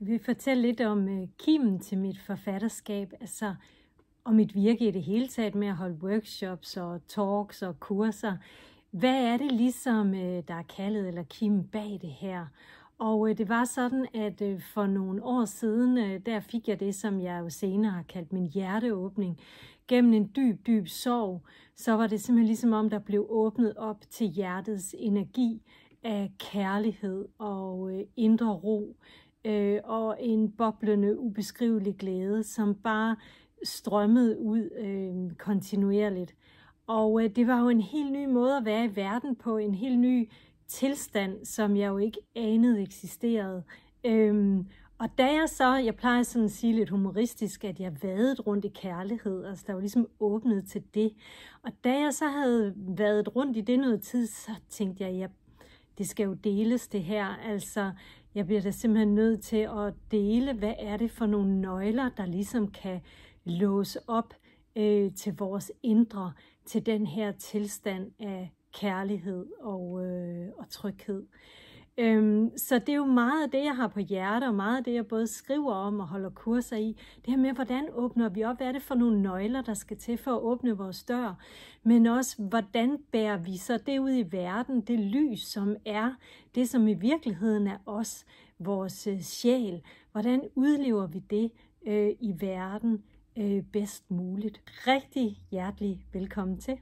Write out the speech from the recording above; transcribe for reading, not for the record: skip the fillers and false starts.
Jeg vil fortælle lidt om kimen til mit forfatterskab, altså om mit virke i det hele taget med at holde workshops og talks og kurser. Hvad er det ligesom, der er kaldet eller kimen bag det her? Og det var sådan, at for nogle år siden, der fik jeg det, som jeg jo senere har kaldt min hjerteåbning. Gennem en dyb, dyb sorg, så var det simpelthen ligesom om, der blev åbnet op til hjertets energi af kærlighed og indre ro. Og en boblende, ubeskrivelig glæde, som bare strømmede ud kontinuerligt. Og det var jo en helt ny måde at være i verden på, en helt ny tilstand, som jeg jo ikke anede eksisterede. Og da jeg plejer sådan at sige lidt humoristisk, at jeg vadede rundt i kærlighed, altså der var ligesom åbnet til det. Og da jeg så havde vadet rundt i det noget tid, så tænkte jeg, det skal jo deles det her, altså jeg bliver da simpelthen nødt til at dele, hvad er det for nogle nøgler, der ligesom kan låse op til vores indre, til den her tilstand af kærlighed og tryghed. Så det er jo meget af det, jeg har på hjerte, og meget af det, jeg både skriver om og holder kurser i. Det her med, hvordan åbner vi op? Hvad er det for nogle nøgler, der skal til for at åbne vores dør? Men også, hvordan bærer vi så det ud i verden, det lys, som er det, som i virkeligheden er os, vores sjæl. Hvordan udlever vi det i verden bedst muligt? Rigtig hjertelig velkommen til.